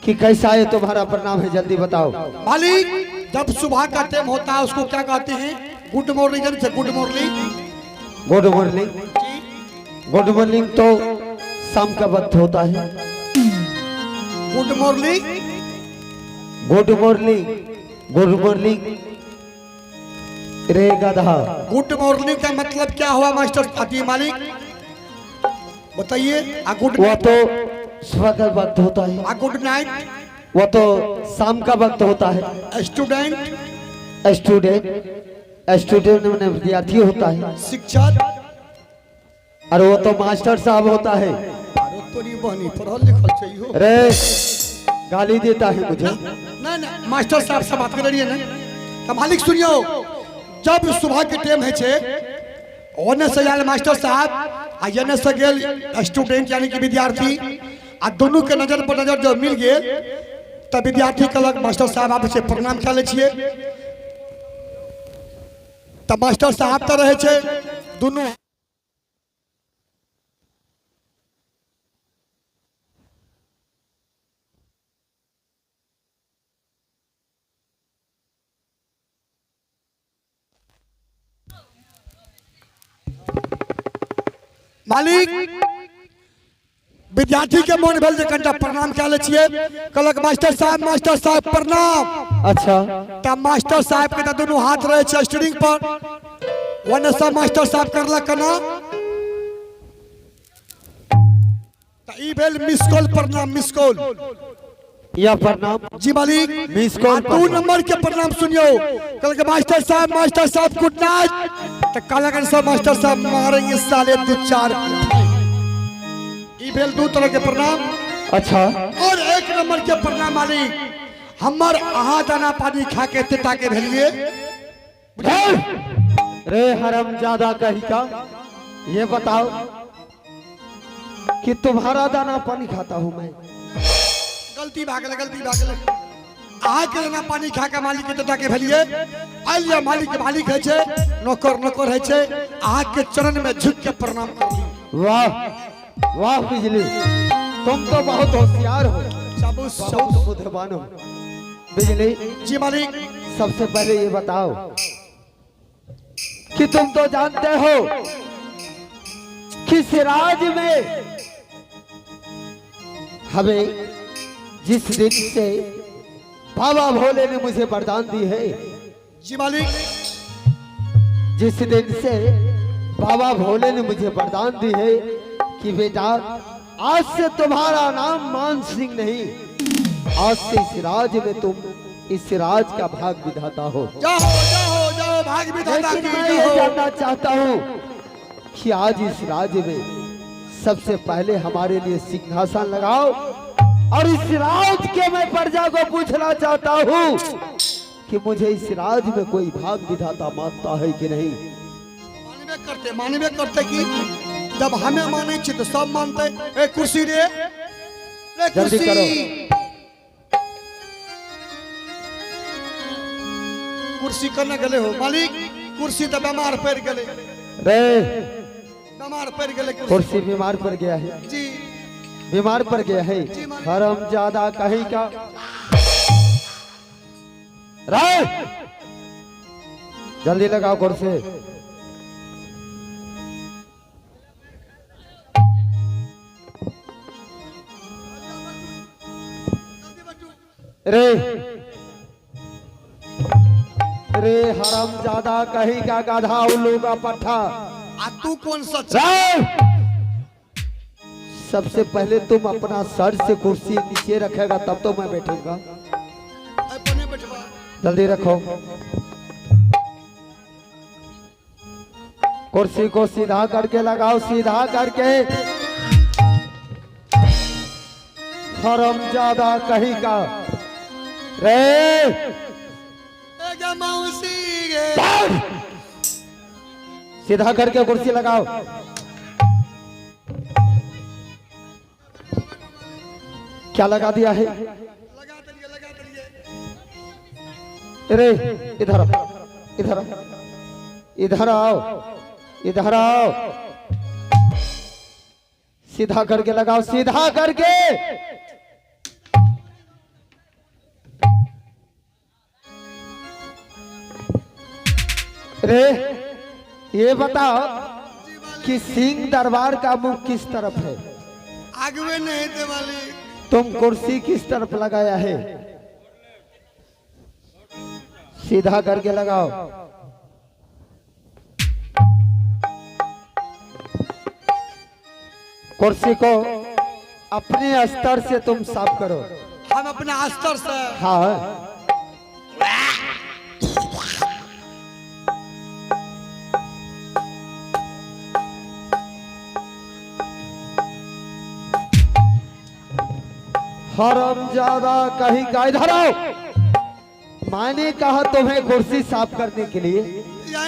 कि कैसा है तुम्हारा प्रणाम है, जल्दी बताओ। मालिक, जब सुबह का टाइम होता है उसको क्या कहते हैं? Good morning. Good morning. Good morning. Good morning तो शाम का वक्त होता है। Good morning. Good morning. Good morning रे गधा। गुड मॉर्निंग का मतलब क्या हुआ मास्टर आदि मालिक, बताइए। गुड वो तो सुबह का वक्त होता है। गुड नाइट वो तो शाम का वक्त होता है। स्टूडेंट। स्टूडेंट स्टूडेंट में विद्यार्थी होता है। शिक्षक। और वो तो मास्टर साहब होता है। अरे तोरी बहनी पढ़ल लिखल चाहिए। अरे गाली देता है मुझे। नहीं मास्टर साहब से बात कर रही है ना। तो मालिक सुनियो, जब सुबह के टाइम है छे ओने से आयल मास्टर साहब आ एने से गेल स्टूडेंट यानी कि विद्यार्थी, आ दोनों के नजर पर नजर जब मिल गए तब विद्यार्थी कहलक मास्टर साहब आप से प्रणाम कर ले छिए। तब मास्टर साहब तो रहे छे दोनों मालिक। विद्यार्थी के मन भेल जे कनिटा प्रणाम कए ले छिए, कहलक मास्टर साहब प्रणाम। अच्छा तब मास्टर साहब के दोनों हाथ रहे छे स्टीयरिंग पर, वने से मास्टर साहब करलक कना त ई भेल मिस कॉल प्रणाम। मिस कॉल या प्रणाम जी मालिक। मिस कॉल 2 नंबर के प्रणाम सुनियो, कहलक मास्टर साहब गुड नाइट। तो कहलक सब मास्टर साहब मारेंगे साले 2-4। ई भेल 2 तरह के प्रणाम। अच्छा और 1 नंबर के प्रणाम मालिक, हमर आहा दाना पानी खा के तेता के भेलिए। रे हरामजादा कहीं का, ये बताओ कि तुम्हारा दाना पानी खाता हूँ मैं? गलती भागले आहा के दाना पानी खा के मालिक के तेता के भेलिए। आइलिया मालिक के मालिक है छे, नौकर है छे, आहा के चरण में झुक के प्रणाम कर ली। वाह वाह बिजली, तुम तो बहुत होशियार हो, बहुत बुद्धिमान हो। बिजली जी मालिक। सबसे पहले ये बताओ कि तुम तो जानते हो कि सिराज में हमें जिस दिन से बाबा भोले ने मुझे वरदान दी है, जी मालिक। जिस दिन से बाबा भोले ने मुझे वरदान दी है कि बेटा आज से तुम्हारा नाम मान सिंह नहीं, आज से इस राज में तुम इस राज का भाग विधाता हो। जाओ भाग विधाता की मैं ये जानना चाहता हूँ कि आज इस राज्य में सबसे पहले हमारे लिए सिंहासन लगाओ, और इस राज के मैं प्रजा को पूछना चाहता हूँ कि मुझे इस राज में कोई भाग विधाता मानता है कि नहीं? मानवे करते कि जब हमें माने तो सब मानते। ए कुर्सी रे जल्दी करो। कुर्सी करने गले हो मालिक, कुर्सी तो बीमार पड़ गले। रे बीमार पड़ गले कुर्सी बीमार पड़ गया है जी, बीमार पड़ गया है। हरामजादा कहीं का। रे जल्दी लगाओ कुर्सी। रे हरामजादा कहीं का गाधा उल्लू का पट्टा। आ तू कौन सा? सबसे पहले तुम अपना सर से कुर्सी नीचे रखेगा तब तो मैं बैठूंगा। जल्दी रखो। कुर्सी को सीधा करके लगाओ, सीधा करके। हरामजादा कहीं का। रे सीधा करके कुर्सी लगाओ। क्या लगा दिया है? अरे इधर इधर इधर आओ, इधर आओ। सीधा करके लगाओ, सीधा करके। रे ये बताओ कि सिंह दरबार का मुख किस तरफ है? आगे नहीं थे मालिक। तुम कुर्सी किस तरफ लगाया है? सीधा करके लगाओ। कुर्सी को अपने स्तर से तुम साफ करो। हम अपने अस्तर से। हाँ हरामजादा कहीं का, इधर आओ। मैंने कहा तुम्हें कुर्सी साफ करने के लिए,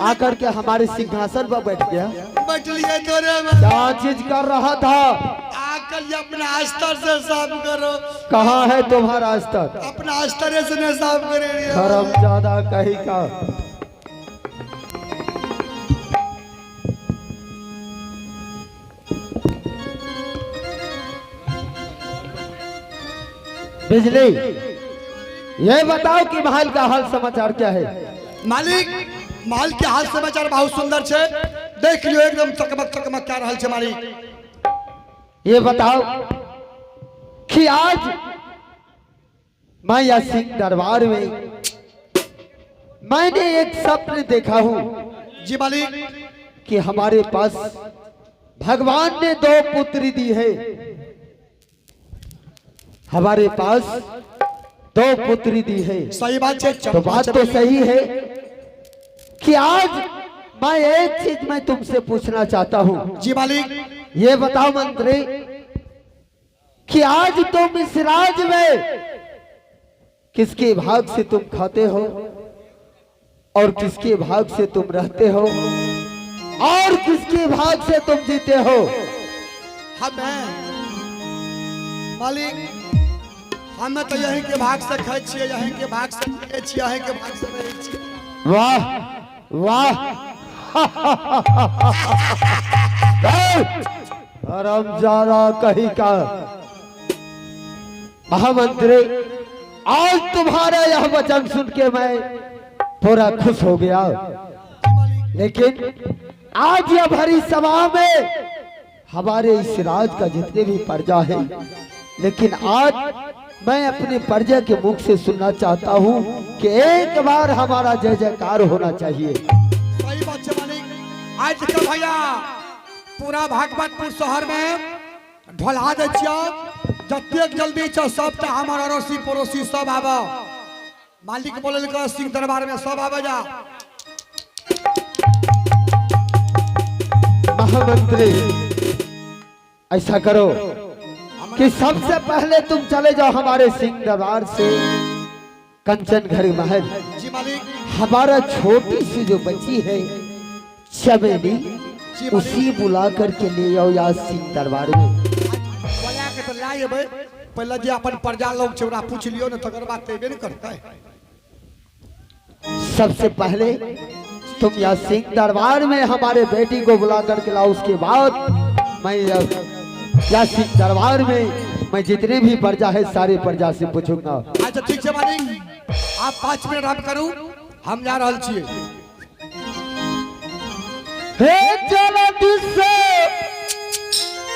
आकर के हमारे सिंहासन पर बैठ गया। बैठ लिए तोरे में। क्या चीज कर रहा था? आकर ये अपना अस्तर से साफ करो। कहाँ है तुम्हारा स्तर? अपना अस्तर से न साफ करे। हरामजादा कहीं का। बिजली, ये बताओ कि महल का हाल समाचार क्या है? मालिक महल के हाल समाचार बहुत सुंदर छे। देख लियो एकदम चकमक चकमक क्या रहल छे मालिक। ये बताओ कि आज मैं या सिंह दरबार में मैंने एक स्वप्न देखा हूं। जी मालिक। कि हमारे पास भगवान ने 2 पुत्री दी है। हमारे पास 2 पुत्री दी है। सही बात है। तो बात तो सही है कि आज मैं एक चीज मैं तुमसे पूछना चाहता हूं। जी मालिक। ये बताओ मंत्री कि आज तुम इस राज में किसके भाग से तुम खाते हो और किसके भाग से तुम रहते हो और किसके भाग से तुम जीते हो? हमें मालिक हमें तो यहीं के भाग से खाए छिए, यहीं के भाग से पिए छिए, यहीं के भाग से रहे छिए। वाह वाह हरामजादा कहीं का। महामंत्री, आज तुम्हारा यह वचन सुन के मैं पूरा खुश हो गया। लेकिन आज यह भरी सभा में हमारे इस राज का जितने भी प्रजा है, लेकिन आज मैं अपने प्रजा के मुख से सुनना चाहता हूं कि एक बार हमारा जय जयकार होना चाहिए। सही बात है मालिक। आज का भैया पूरा भागवतपुर शहर में ढोला दे छिया। जतेक जल्दी छ सबटा हमर अड़ोसी पड़ोसी सब आबा। मालिक बोलल का सिंह दरबार में सब आबा जा। महामंत्री, ऐसा करो कि सबसे पहले तुम चले जाओ हमारे सिंह दरबार से कंचन घर महल। जी मालिक। हमारा छोटी सी जो बच्ची है चमेली, उसी बुला करके ले आओ या सिंह दरबार में। बोला के तो लाए भाई पहले जे अपन प्रजा लोग छै ओरा पूछ लियो न, तकर बाद तेबे न करतै। सबसे पहले तुम यहाँ सिंह दरबार में हमारे बेटी को बुला करके लाओ। उसके बाद मैं या सिंह दरबार में मैं जितने भी प्रजा है सारे प्रजा से पूछूंगा। अच्छा ठीक है मालिक, आप 5 मिनट आप करू, हम जा रहल छिए। हे जल्दी से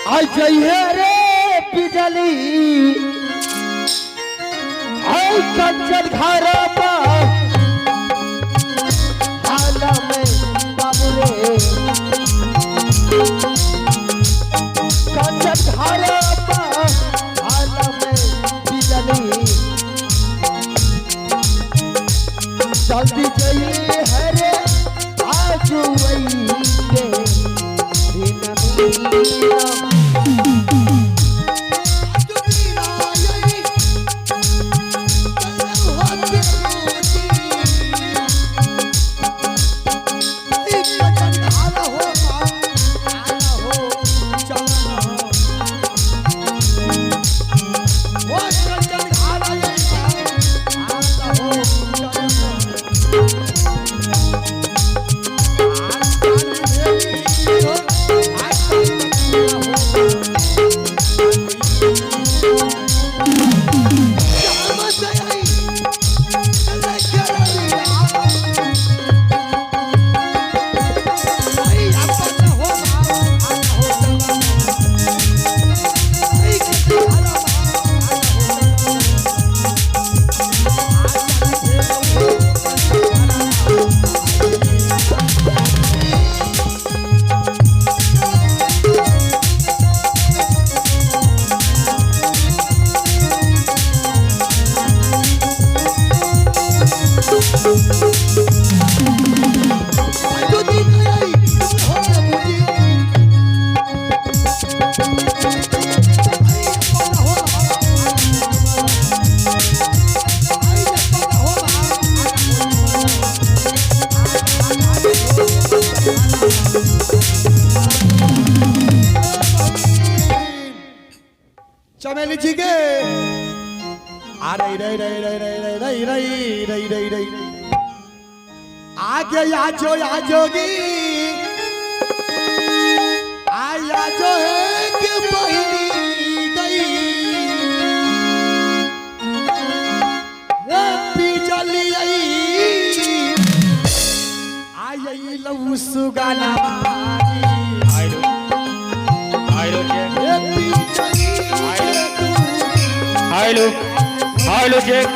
आ जाइए रे बिजली, आई कंचन घर पर हाला में बाबू रे, कंचन घर पर हाला में बिजली, जल्दी जाइए है रे आज वही के दिन में। Oh अरे रे रे रे रे रे रे रे रे रे रे आगे आजोगी आया जो है कि बहनी गई बिजली आई लव सुगाना हेलो चेक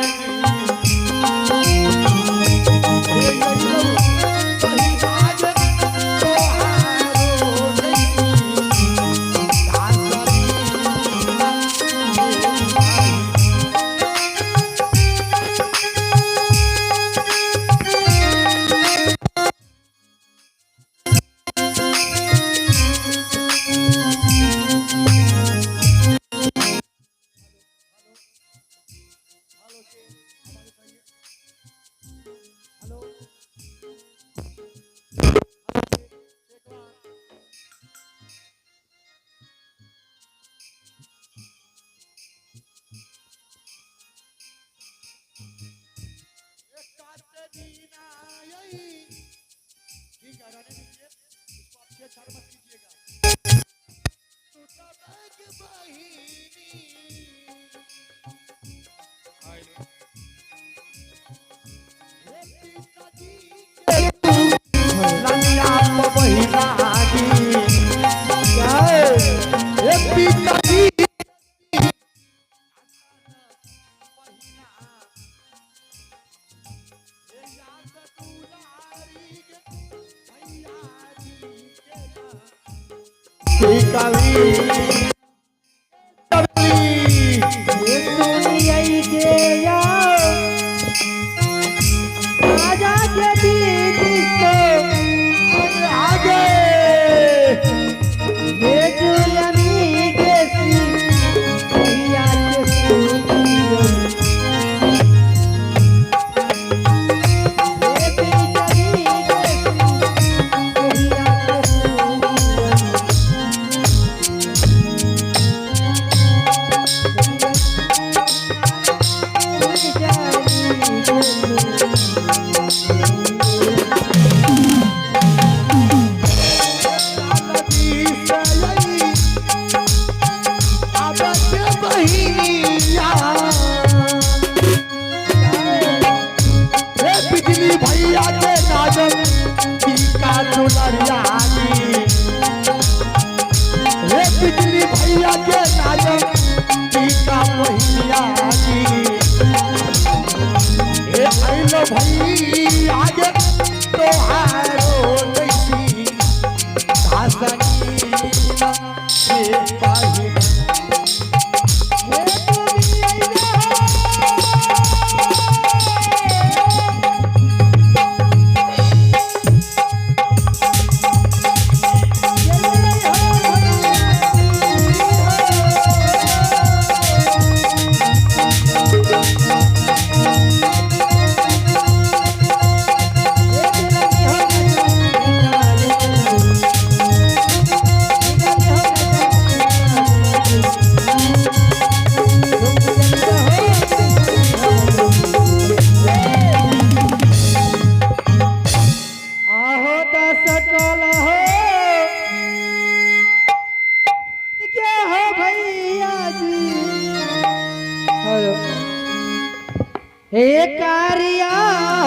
हे कारिया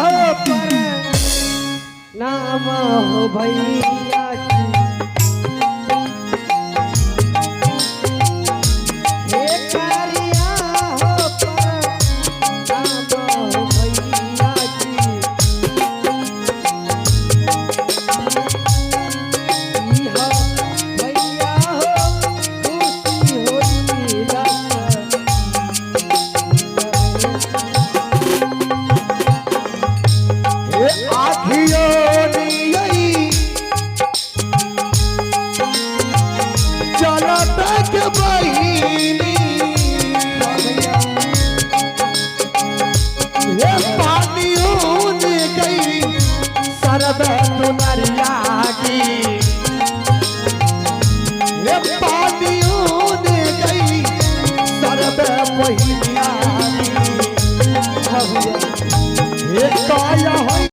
हो पर नाम हो भैया की। हे कारिया हो पर नाम हो भैया की। इहा भैया हो खुशी होई लग वाह भैया हे काया